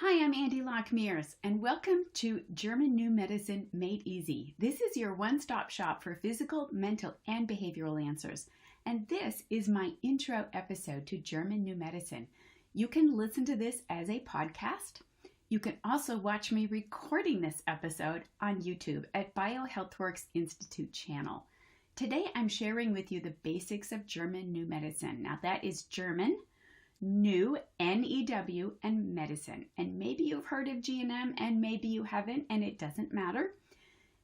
Hi, I'm Andi Locke Mears, and welcome to German New Medicine Made Easy. This is your one-stop shop for physical, mental, and behavioral answers. And this is my intro episode to German New Medicine. You can listen to this as a podcast. You can also watch me recording this episode on YouTube at BioHealthWorks Institute channel. Today, I'm sharing with you the basics of German New Medicine. Now, that is German, New, N-E-W, and medicine. And maybe you've heard of G&M and maybe you haven't, and it doesn't matter.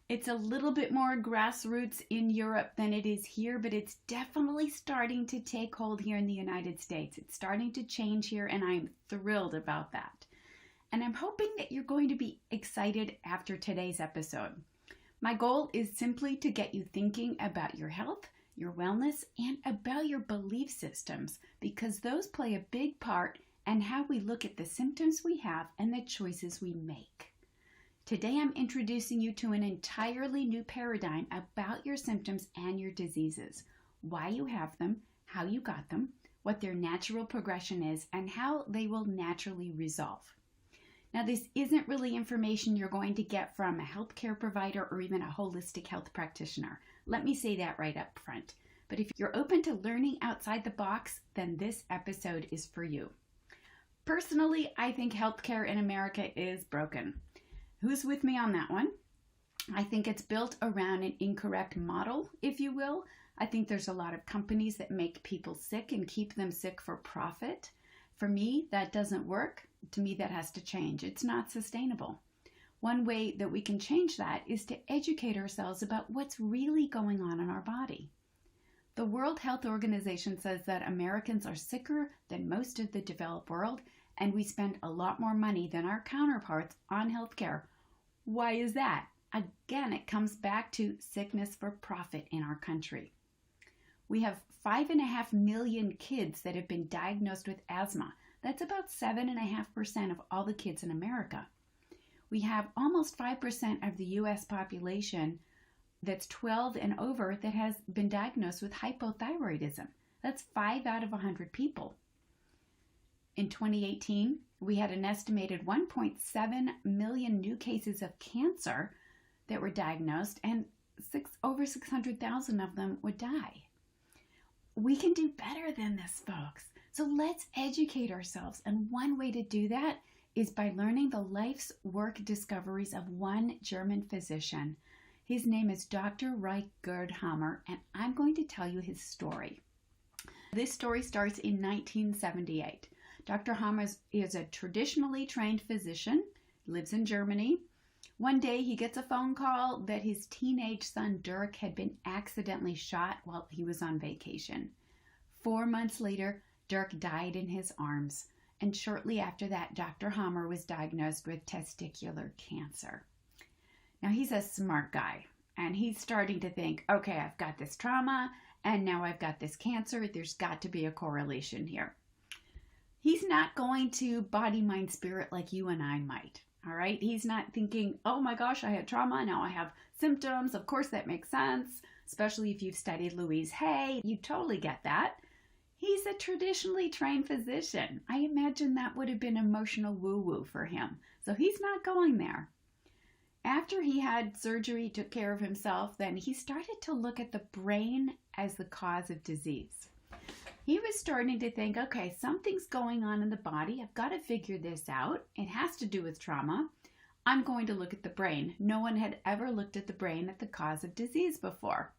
It's a little bit more grassroots in Europe than it is here, but it's definitely starting to take hold here in the United States. It's starting to change here, and I'm thrilled about that. And I'm hoping that you're going to be excited after today's episode. My goal is simply to get you thinking about your health, your wellness, and about your belief systems, because those play a big part in how we look at the symptoms we have and the choices we make. Today, I'm introducing you to an entirely new paradigm about your symptoms and your diseases, why you have them, how you got them, what their natural progression is, and how they will naturally resolve. Now, this isn't really information you're going to get from a healthcare provider or even a holistic health practitioner. Let me say that right up front. But if you're open to learning outside the box, then this episode is for you. Personally, I think healthcare in America is broken. Who's with me on that one? I think it's built around an incorrect model, if you will. I think there's a lot of companies that make people sick and keep them sick for profit. For me, that doesn't work. To me, that has to change. It's not sustainable. One way that we can change that is to educate ourselves about what's really going on in our body. The World Health Organization says that Americans are sicker than most of the developed world, and we spend a lot more money than our counterparts on healthcare. Why is that? Again, it comes back to sickness for profit in our country. We have 5.5 million kids that have been diagnosed with asthma. That's about 7.5% of all the kids in America. We have almost 5% of the U.S. population that's 12 and over that has been diagnosed with hypothyroidism. That's 5 out of 100 people. In 2018, we had an estimated 1.7 million new cases of cancer that were diagnosed, and over 600,000 of them would die. We can do better than this, folks. So let's educate ourselves. And one way to do that is by learning the life's work discoveries of one German physician. His name is Dr. Gerd Hammer, and I'm going to tell you his story. This story starts in 1978. Dr. Hammer is a traditionally trained physician, lives in Germany. One day he gets a phone call that his teenage son Dirk had been accidentally shot while he was on vacation. 4 months later, Dirk died in his arms. And shortly after that, Dr. Hammer was diagnosed with testicular cancer. Now, he's a smart guy, and he's starting to think, okay, I've got this trauma, and now I've got this cancer. There's got to be a correlation here. He's not going to body, mind, spirit like you and I might, all right? He's not thinking, oh my gosh, I had trauma, now I have symptoms. Of course, that makes sense, especially if you've studied Louise Hay. You totally get that. He's a traditionally trained physician. I imagine that would have been emotional woo-woo for him. So he's not going there. After he had surgery, took care of himself, then he started to look at the brain as the cause of disease. He was starting to think, okay, something's going on in the body. I've got to figure this out. It has to do with trauma. I'm going to look at the brain. No one had ever looked at the brain as the cause of disease before.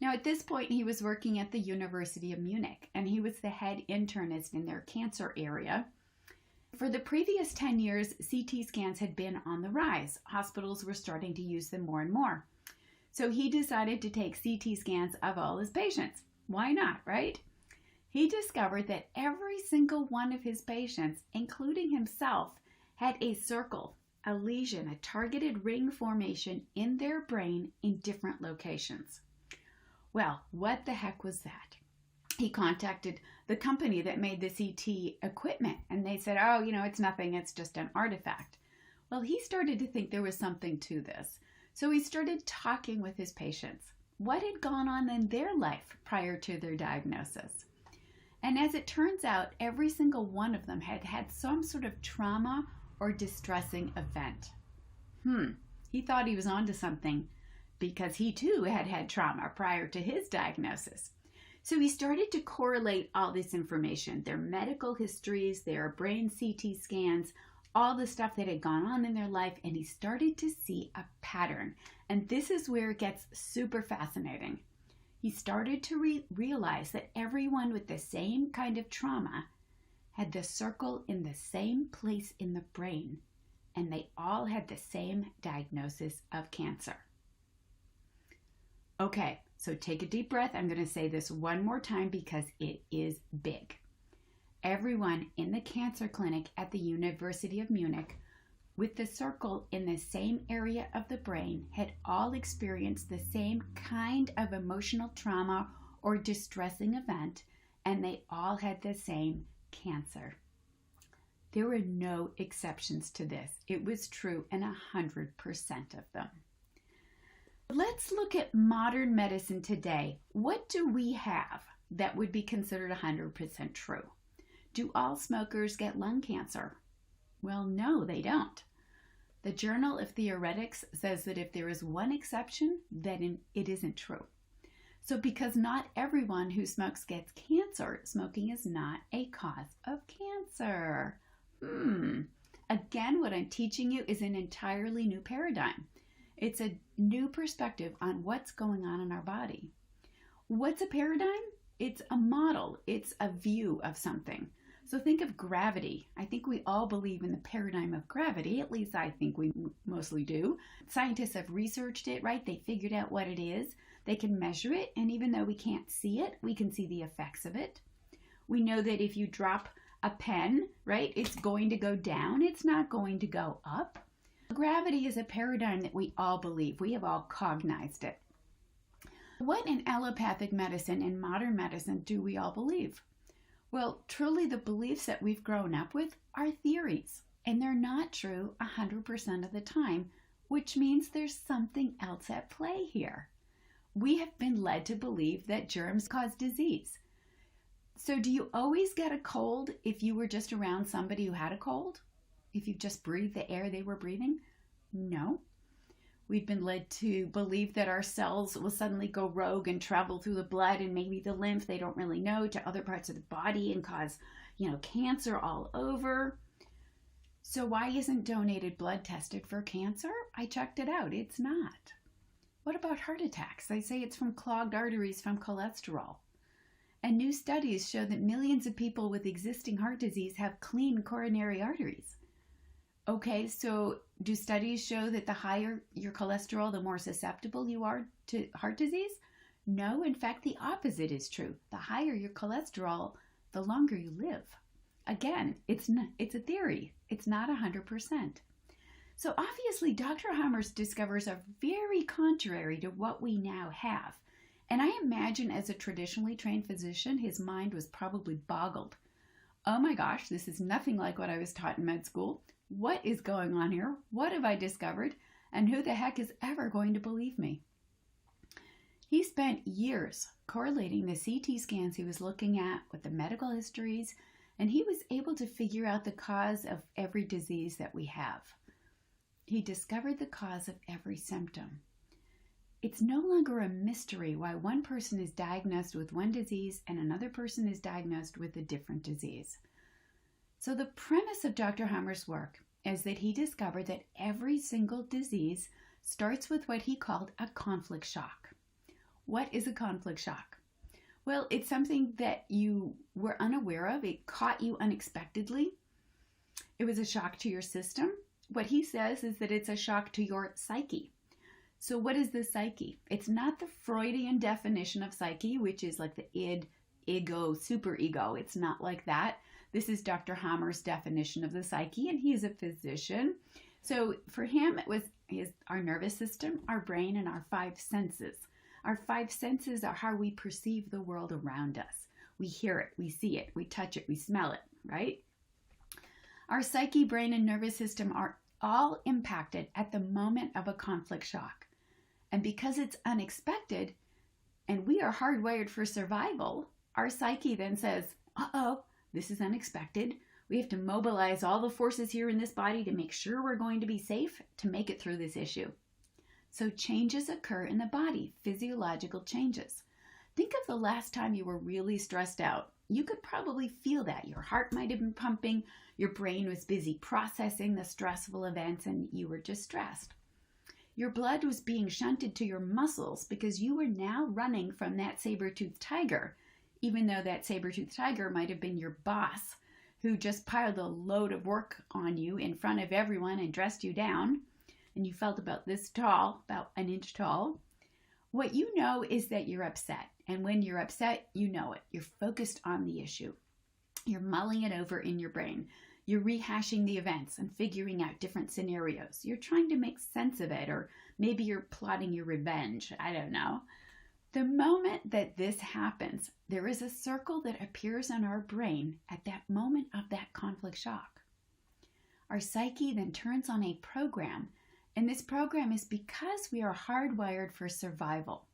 Now, at this point, he was working at the University of Munich, and he was the head internist in their cancer area. For the previous 10 years, CT scans had been on the rise. Hospitals were starting to use them more and more. So he decided to take CT scans of all his patients. Why not, right? He discovered that every single one of his patients, including himself, had a circle, a lesion, a targeted ring formation in their brain in different locations. Well, what the heck was that? He contacted the company that made the CT equipment, and they said, oh, it's nothing, it's just an artifact. Well, he started to think there was something to this. So he started talking with his patients. What had gone on in their life prior to their diagnosis? And as it turns out, every single one of them had had some sort of trauma or distressing event. He thought he was onto something because he too had had trauma prior to his diagnosis. So he started to correlate all this information, their medical histories, their brain CT scans, all the stuff that had gone on in their life, and he started to see a pattern. And this is where it gets super fascinating. He started to realize that everyone with the same kind of trauma had the circle in the same place in the brain, and they all had the same diagnosis of cancer. Okay, so take a deep breath. I'm going to say this one more time because it is big. Everyone in the cancer clinic at the University of Munich with the circle in the same area of the brain had all experienced the same kind of emotional trauma or distressing event, and they all had the same cancer. There were no exceptions to this. It was true in 100% of them. Let's look at modern medicine today. What do we have that would be considered 100% true? Do all smokers get lung cancer? Well, no, they don't. The Journal of Theoretics says that if there is one exception, then it isn't true. So because not everyone who smokes gets cancer, smoking is not a cause of cancer. Again, what I'm teaching you is an entirely new paradigm. It's a new perspective on what's going on in our body. What's a paradigm? It's a model. It's a view of something. So think of gravity. I think we all believe in the paradigm of gravity. At least I think we mostly do. Scientists have researched it, right? They figured out what it is. They can measure it. And even though we can't see it, we can see the effects of it. We know that if you drop a pen, right, it's going to go down. It's not going to go up. Gravity is a paradigm that we all believe. We have all cognized it. What in allopathic medicine and modern medicine do we all believe? Well, truly the beliefs that we've grown up with are theories, and they're not true 100% of the time, which means there's something else at play here. We have been led to believe that germs cause disease. So do you always get a cold if you were just around somebody who had a cold? If you just breathed the air they were breathing? No. We've been led to believe that our cells will suddenly go rogue and travel through the blood and maybe the lymph, they don't really know, to other parts of the body and cause, cancer all over. So why isn't donated blood tested for cancer? I checked it out. It's not. What about heart attacks? They say it's from clogged arteries from cholesterol. And new studies show that millions of people with existing heart disease have clean coronary arteries. Okay, so do studies show that the higher your cholesterol, the more susceptible you are to heart disease? No, in fact, the opposite is true. The higher your cholesterol, the longer you live. Again, it's a theory. It's not 100%. So obviously, Dr. Hammer's discoveries are very contrary to what we now have. And I imagine as a traditionally trained physician, his mind was probably boggled. Oh my gosh, this is nothing like what I was taught in med school. What is going on here? What have I discovered? And who the heck is ever going to believe me? He spent years correlating the CT scans he was looking at with the medical histories, and he was able to figure out the cause of every disease that we have. He discovered the cause of every symptom. It's no longer a mystery why one person is diagnosed with one disease and another person is diagnosed with a different disease. So the premise of Dr. Hammer's work is that he discovered that every single disease starts with what he called a conflict shock. What is a conflict shock? Well, it's something that you were unaware of. It caught you unexpectedly. It was a shock to your system. What he says is that it's a shock to your psyche. So what is the psyche? It's not the Freudian definition of psyche, which is like the id, ego, superego. It's not like that. This is Dr. Hammer's definition of the psyche, and he's a physician. So for him, it was our nervous system, our brain, and our five senses. Our five senses are how we perceive the world around us. We hear it, we see it, we touch it, we smell it, right? Our psyche, brain, and nervous system are all impacted at the moment of a conflict shock. And because it's unexpected, and we are hardwired for survival, our psyche then says, uh-oh, this is unexpected. We have to mobilize all the forces here in this body to make sure we're going to be safe to make it through this issue. So changes occur in the body, physiological changes. Think of the last time you were really stressed out. You could probably feel that. Your heart might have been pumping, your brain was busy processing the stressful events, and you were just stressed. Your blood was being shunted to your muscles because you were now running from that saber-toothed tiger, even though that saber-toothed tiger might have been your boss who just piled a load of work on you in front of everyone and dressed you down, and you felt about this tall, about an inch tall. What you know is that you're upset, and when you're upset, you know it. You're focused on the issue. You're mulling it over in your brain. You're rehashing the events and figuring out different scenarios. You're trying to make sense of it, or maybe you're plotting your revenge. I don't know. The moment that this happens, there is a circle that appears in our brain at that moment of that conflict shock. Our psyche then turns on a program, and this program is because we are hardwired for survival.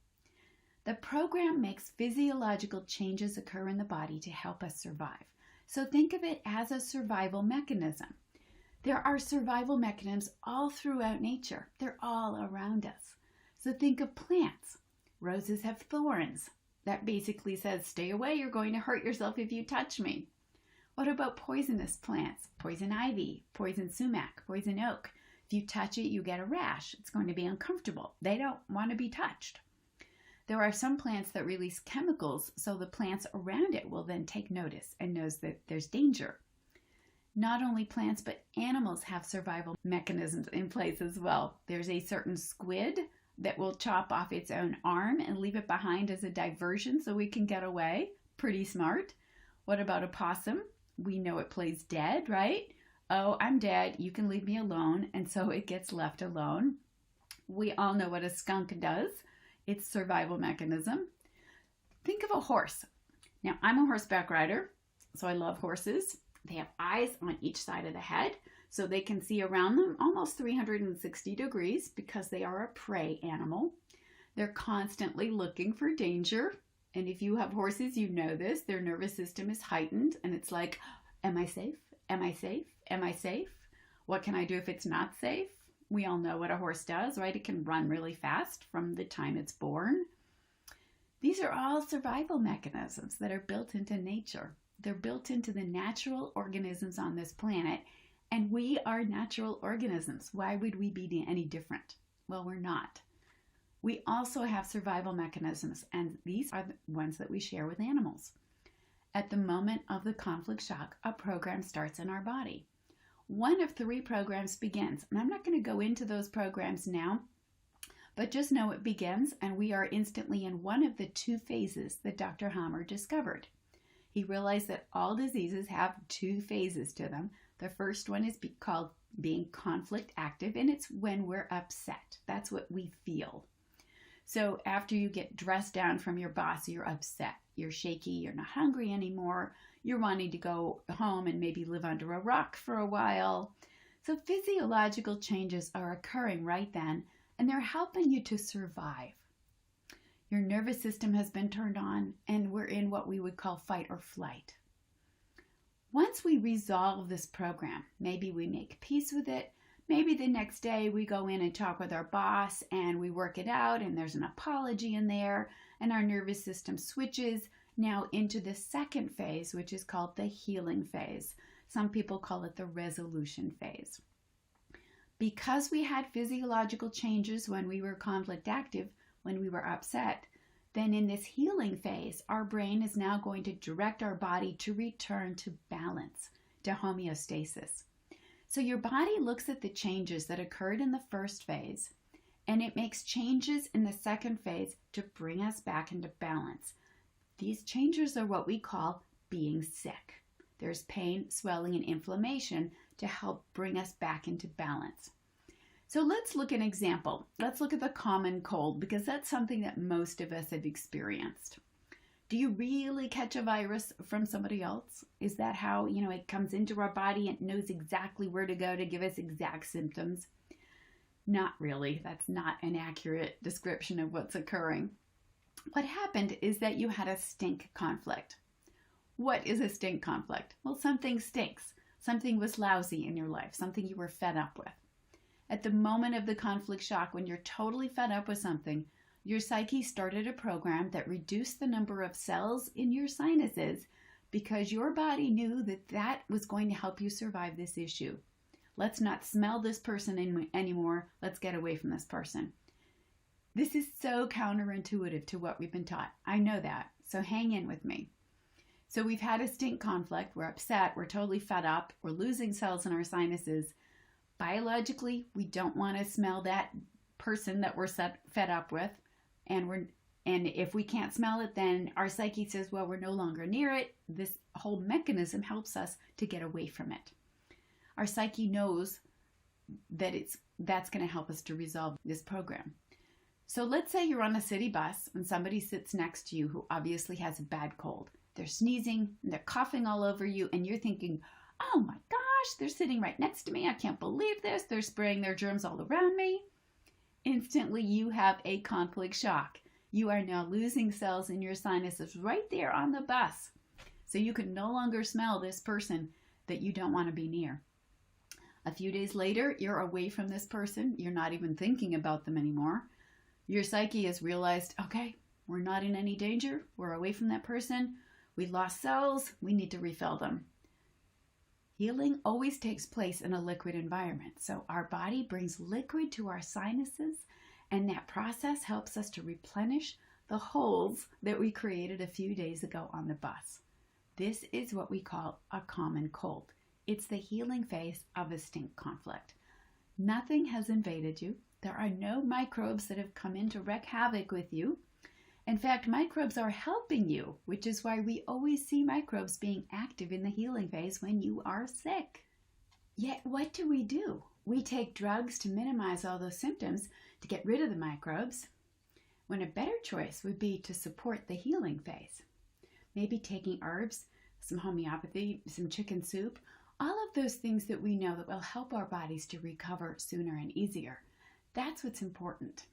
The program makes physiological changes occur in the body to help us survive. So think of it as a survival mechanism. There are survival mechanisms all throughout nature. They're all around us. So think of plants. Roses have thorns. That basically says, stay away, you're going to hurt yourself if you touch me. What about poisonous plants? Poison ivy, poison sumac, poison oak. If you touch it, you get a rash. It's going to be uncomfortable. They don't want to be touched. There are some plants that release chemicals, so the plants around it will then take notice and knows that there's danger. Not only plants, but animals have survival mechanisms in place as well. There's a certain squid that will chop off its own arm and leave it behind as a diversion so we can get away. Pretty smart. What about a possum? We know it plays dead, right? Oh, I'm dead. You can leave me alone. And so it gets left alone. We all know what a skunk does. It's survival mechanism. Think of a horse. Now, I'm a horseback rider, so I love horses. They have eyes on each side of the head, so they can see around them almost 360 degrees because they are a prey animal. They're constantly looking for danger. And if you have horses, you know this. Their nervous system is heightened, and it's like, am I safe? Am I safe? Am I safe? What can I do if it's not safe? We all know what a horse does, right? It can run really fast from the time it's born. These are all survival mechanisms that are built into nature. They're built into the natural organisms on this planet, and we are natural organisms. Why would we be any different? Well, we're not. We also have survival mechanisms, and these are the ones that we share with animals. At the moment of the conflict shock, a program starts in our body. One of 3 programs begins, and I'm not going to go into those programs now, but just know it begins, and we are instantly in one of the 2 phases that Dr. Hammer discovered. He realized that all diseases have 2 phases to them. The first one is called being conflict active, and it's when we're upset. That's what we feel. So after you get dressed down from your boss, you're upset. You're shaky. You're not hungry anymore. You're wanting to go home and maybe live under a rock for a while. So physiological changes are occurring right then, and they're helping you to survive. Your nervous system has been turned on, and we're in what we would call fight or flight. Once we resolve this program, maybe we make peace with it, maybe the next day we go in and talk with our boss and we work it out and there's an apology in there and our nervous system switches now into the second phase, which is called the healing phase. Some people call it the resolution phase. Because we had physiological changes when we were conflict active, when we were upset, then in this healing phase, our brain is now going to direct our body to return to balance, to homeostasis. So your body looks at the changes that occurred in the first phase, and it makes changes in the second phase to bring us back into balance. These changes are what we call being sick. There's pain, swelling, and inflammation to help bring us back into balance. So let's look at an example. Let's look at the common cold, because that's something that most of us have experienced. Do you really catch a virus from somebody else? Is that how, it comes into our body and knows exactly where to go to give us exact symptoms? Not really. That's not an accurate description of what's occurring. What happened is that you had a stink conflict. What is a stink conflict? Well, something stinks. Something was lousy in your life, something you were fed up with. At the moment of the conflict shock, when you're totally fed up with something, your psyche started a program that reduced the number of cells in your sinuses because your body knew that that was going to help you survive this issue. Let's not smell this person anymore. Let's get away from this person. This is so counterintuitive to what we've been taught. I know that. So hang in with me. So we've had a stink conflict. We're upset. We're totally fed up. We're losing cells in our sinuses. Biologically, we don't want to smell that person that we're fed up with. And if we can't smell it, then our psyche says, well, we're no longer near it. This whole mechanism helps us to get away from it. Our psyche knows that that's going to help us to resolve this program. So let's say you're on a city bus and somebody sits next to you who obviously has a bad cold. They're sneezing, and they're coughing all over you, and you're thinking, oh my gosh, they're sitting right next to me. I can't believe this. They're spraying their germs all around me. Instantly, you have a conflict shock. You are now losing cells in your sinuses right there on the bus. So you can no longer smell this person that you don't want to be near. A few days later, you're away from this person. You're not even thinking about them anymore. Your psyche has realized, okay, we're not in any danger. We're away from that person. We lost cells. We need to refill them. Healing always takes place in a liquid environment. So our body brings liquid to our sinuses, and that process helps us to replenish the holes that we created a few days ago on the bus. This is what we call a common cold. It's the healing phase of a stink conflict. Nothing has invaded you. There are no microbes that have come in to wreak havoc with you. In fact, microbes are helping you, which is why we always see microbes being active in the healing phase when you are sick. Yet, what do? We take drugs to minimize all those symptoms to get rid of the microbes, when a better choice would be to support the healing phase. Maybe taking herbs, some homeopathy, some chicken soup, all of those things that we know that will help our bodies to recover sooner and easier. That's what's important.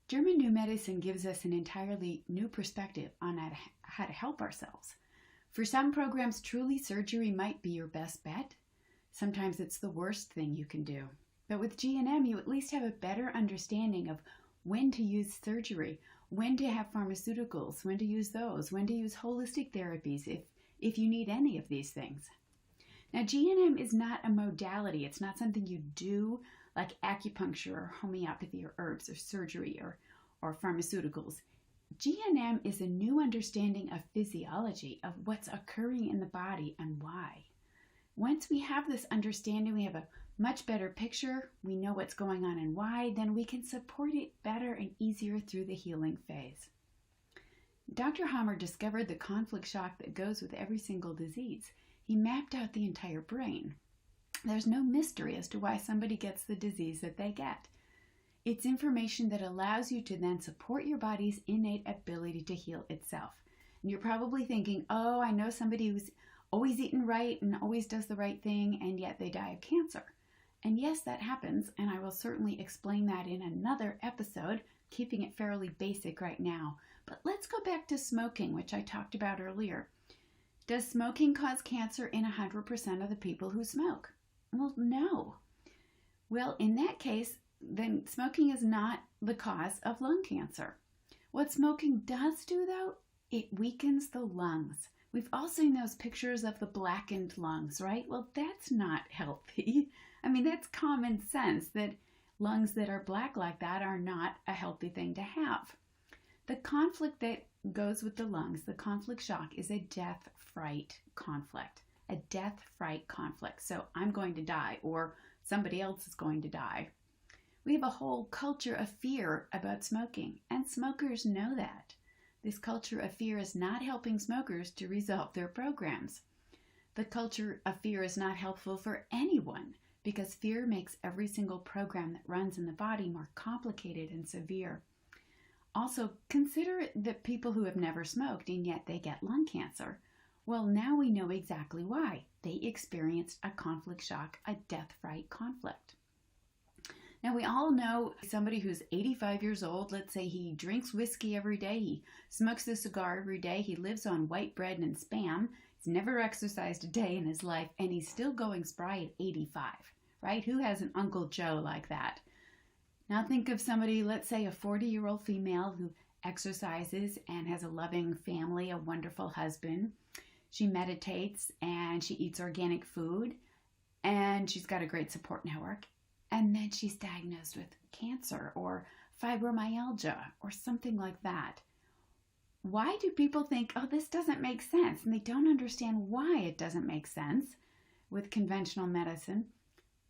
German New Medicine gives us an entirely new perspective on how to help ourselves. For some programs, truly surgery might be your best bet. Sometimes it's the worst thing you can do. But with G&M, you at least have a better understanding of when to use surgery, when to have pharmaceuticals, when to use those, when to use holistic therapies if you need any of these things. Now, G&M is not a modality. It's not something you do like acupuncture or homeopathy or herbs or surgery or pharmaceuticals. G&M is a new understanding of physiology, of what's occurring in the body and why. Once we have this understanding, we have a much better picture, we know what's going on and why, then we can support it better and easier through the healing phase. Dr. Hammer discovered the conflict shock that goes with every single disease. He mapped out the entire brain. There's no mystery as to why somebody gets the disease that they get. It's information that allows you to then support your body's innate ability to heal itself. And you're probably thinking, oh, I know somebody who's always eaten right and always does the right thing, and yet they die of cancer. And yes, that happens, and I will certainly explain that in another episode, keeping it fairly basic right now. But let's go back to smoking, which I talked about earlier. Does smoking cause cancer in 100% of the people who smoke? Well, no. Well, in that case, then smoking is not the cause of lung cancer. What smoking does do, though, it weakens the lungs. We've all seen those pictures of the blackened lungs, right? Well, that's not healthy. I mean, that's common sense that lungs that are black like that are not a healthy thing to have. The conflict that goes with the lungs, the conflict shock, is a death-fright conflict. A death-fright conflict. So I'm going to die, or somebody else is going to die. We have a whole culture of fear about smoking, and smokers know that. This culture of fear is not helping smokers to resolve their programs. The culture of fear is not helpful for anyone, because fear makes every single program that runs in the body more complicated and severe. Also, consider the people who have never smoked and yet they get lung cancer. Well, now we know exactly why. They experienced a conflict shock, a death-fright conflict. Now, we all know somebody who's 85 years old, let's say he drinks whiskey every day, he smokes a cigar every day, he lives on white bread and Spam, He's never exercised a day in his life, and he's still going spry at 85, right? Who has an Uncle Joe like that? Now think of somebody, let's say a 40-year-old female who exercises and has a loving family, a wonderful husband. She meditates and she eats organic food and she's got a great support network. And then she's diagnosed with cancer or fibromyalgia or something like that. Why do people think, oh, this doesn't make sense? And they don't understand why it doesn't make sense with conventional medicine.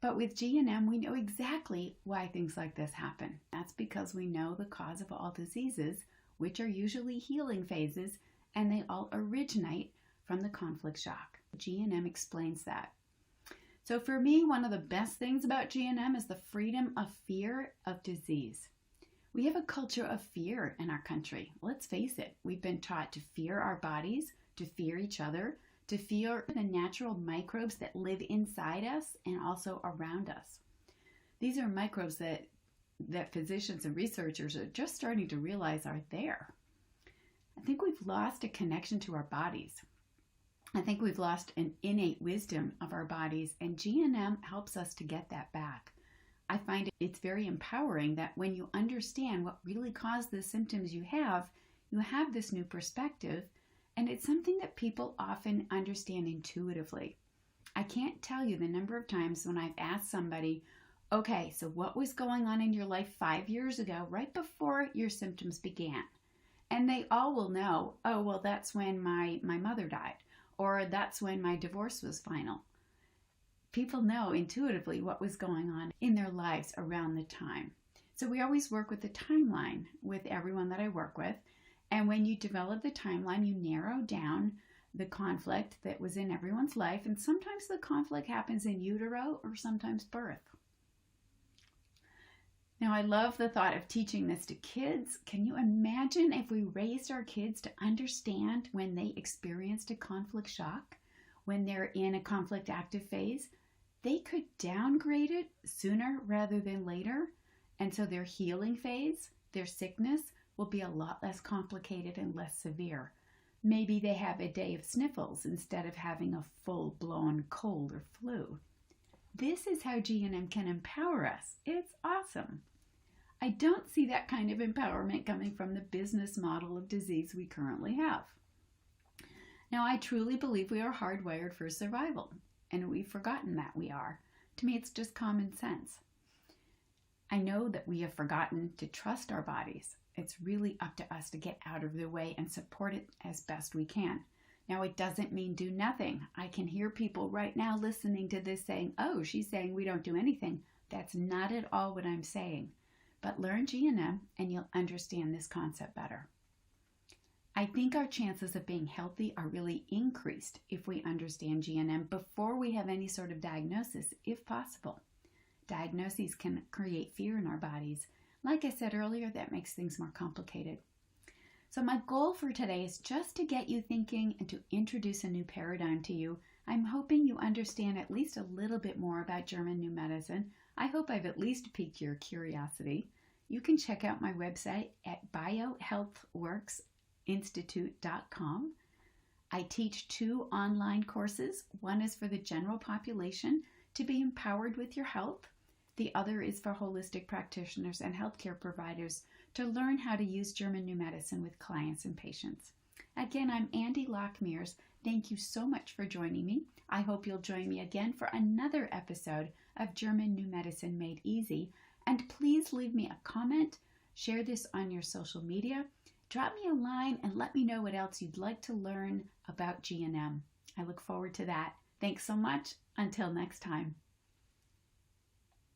But with G&M, we know exactly why things like this happen. That's because we know the cause of all diseases, which are usually healing phases, and they all originate from the conflict shock. G&M explains that. So for me, one of the best things about G&M is the freedom of fear of disease. We have a culture of fear in our country. Let's face it, we've been taught to fear our bodies, to fear each other, to fear the natural microbes that live inside us and also around us. These are microbes that physicians and researchers are just starting to realize are there. I think we've lost a connection to our bodies. I think we've lost an innate wisdom of our bodies, and G&M helps us to get that back. I find it's very empowering that when you understand what really caused the symptoms you have this new perspective, and it's something that people often understand intuitively. I can't tell you the number of times when I've asked somebody, okay, so what was going on in your life 5 years ago, right before your symptoms began? And they all will know, oh, well, that's when my mother died, or that's when my divorce was final. People know intuitively what was going on in their lives around the time. So we always work with the timeline with everyone that I work with. And when you develop the timeline, you narrow down the conflict that was in everyone's life. And sometimes the conflict happens in utero or sometimes birth. Now, I love the thought of teaching this to kids. Can you imagine if we raised our kids to understand when they experienced a conflict shock, when they're in a conflict active phase? They could downgrade it sooner rather than later. And so their healing phase, their sickness, will be a lot less complicated and less severe. Maybe they have a day of sniffles instead of having a full-blown cold or flu. This is how G&M can empower us. It's awesome. I don't see that kind of empowerment coming from the business model of disease we currently have. Now, I truly believe we are hardwired for survival, and we've forgotten that we are. To me, it's just common sense. I know that we have forgotten to trust our bodies. It's really up to us to get out of their way and support it as best we can. Now, it doesn't mean do nothing. I can hear people right now listening to this saying, oh, she's saying we don't do anything. That's not at all what I'm saying. But learn G&M and you'll understand this concept better. I think our chances of being healthy are really increased if we understand G&M before we have any sort of diagnosis, if possible. Diagnoses can create fear in our bodies. Like I said earlier, that makes things more complicated. So my goal for today is just to get you thinking and to introduce a new paradigm to you. I'm hoping you understand at least a little bit more about German New Medicine. I hope I've at least piqued your curiosity. You can check out my website at biohealthworksinstitute.com. I teach 2 online courses. One is for the general population to be empowered with your health. The other is for holistic practitioners and healthcare providers to learn how to use German New Medicine with clients and patients. Again, I'm Andi Locke Mears. Thank you so much for joining me. I hope you'll join me again for another episode of German New Medicine Made Easy. And please leave me a comment, share this on your social media, drop me a line, and let me know what else you'd like to learn about G&M. I look forward to that. Thanks so much. Until next time.